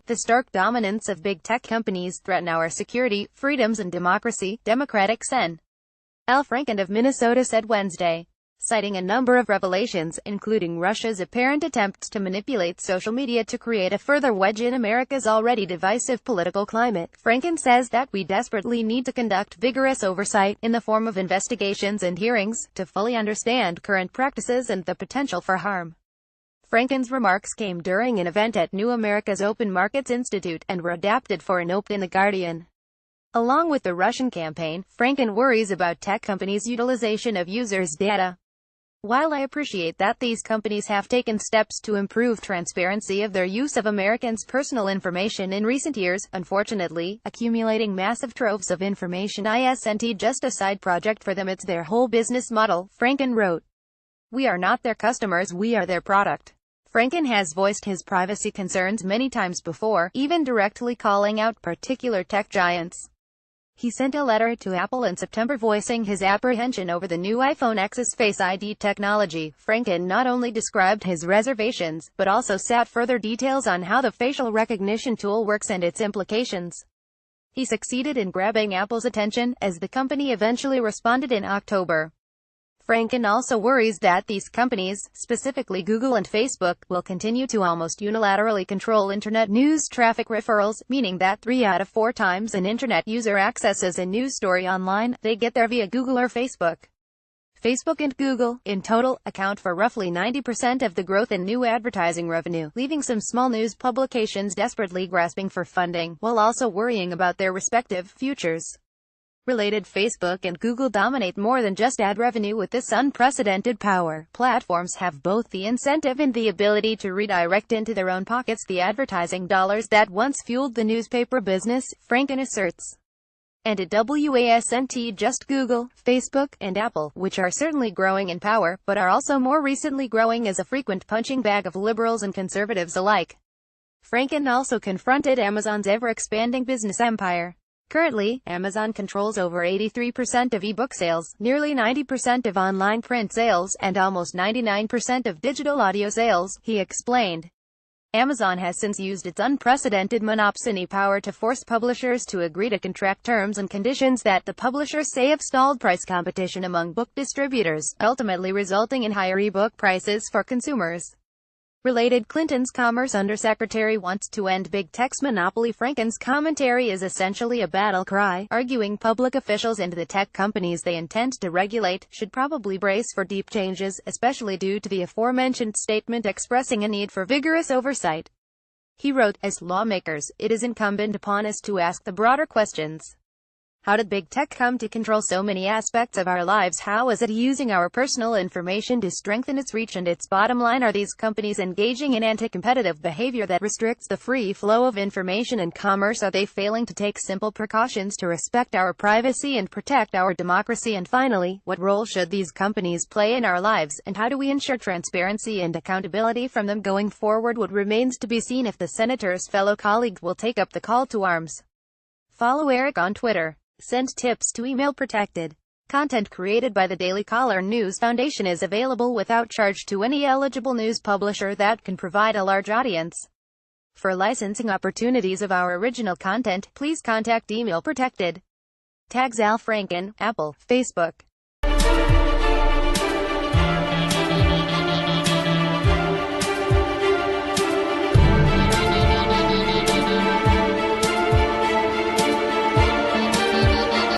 The stark dominance of big tech companies threaten our security, freedoms and democracy, Democratic Sen. Franken of Minnesota said Wednesday, citing a number of revelations, including Russia's apparent attempts to manipulate social media to create a further wedge in America's already divisive political climate. Franken says that we desperately need to conduct vigorous oversight, in the form of investigations and hearings, to fully understand current practices and the potential for harm. Franken's remarks came during an event at New America's Open Markets Institute, and were adapted for an op in The Guardian. Along with the Russian campaign, Franken worries about tech companies' utilization of users' data. While I appreciate that these companies have taken steps to improve transparency of their use of Americans' personal information in recent years, unfortunately, accumulating massive troves of information isn't just a side project for them, it's their whole business model, Franken wrote. We are not their customers, we are their product. Franken has voiced his privacy concerns many times before, even directly calling out particular tech giants. He sent a letter to Apple in September voicing his apprehension over the new iPhone X's Face ID technology. Franken not only described his reservations, but also set further details on how the facial recognition tool works and its implications. He succeeded in grabbing Apple's attention, as the company eventually responded in October. Franken also worries that these companies, specifically Google and Facebook, will continue to almost unilaterally control Internet news traffic referrals, meaning that 3 out of 4 times an Internet user accesses a news story online, they get there via Google or Facebook. Facebook and Google, in total, account for roughly 90% of the growth in new advertising revenue, leaving some small news publications desperately grasping for funding, while also worrying about their respective futures. Related, Facebook and Google dominate more than just ad revenue. With this unprecedented power, platforms have both the incentive and the ability to redirect into their own pockets the advertising dollars that once fueled the newspaper business, Franken asserts. And it wasn't just Google, Facebook, and Apple, which are certainly growing in power, but are also more recently growing as a frequent punching bag of liberals and conservatives alike. Franken also confronted Amazon's ever-expanding business empire. Currently, Amazon controls over 83% of ebook sales, nearly 90% of online print sales, and almost 99% of digital audio sales, he explained. Amazon has since used its unprecedented monopoly power to force publishers to agree to contract terms and conditions that the publishers say have stalled price competition among book distributors, ultimately resulting in higher ebook prices for consumers. Related, Clinton's Commerce Undersecretary wants to end big tech's monopoly. Franken's commentary is essentially a battle cry, arguing public officials and the tech companies they intend to regulate should probably brace for deep changes, especially due to the aforementioned statement expressing a need for vigorous oversight. He wrote, as lawmakers, it is incumbent upon us to ask the broader questions. How did big tech come to control so many aspects of our lives? How is it using our personal information to strengthen its reach and its bottom line? Are these companies engaging in anti-competitive behavior that restricts the free flow of information and commerce? Are they failing to take simple precautions to respect our privacy and protect our democracy? And finally, what role should these companies play in our lives, and how do we ensure transparency and accountability from them going forward? What remains to be seen if the senator's fellow colleagues will take up the call to arms. Follow Eric on Twitter. Send tips to email protected. Content created by the Daily Caller News Foundation is available without charge to any eligible news publisher that can provide a large audience. For licensing opportunities of our original content, please contact Email Protected. Tags Franken, Apple, Facebook.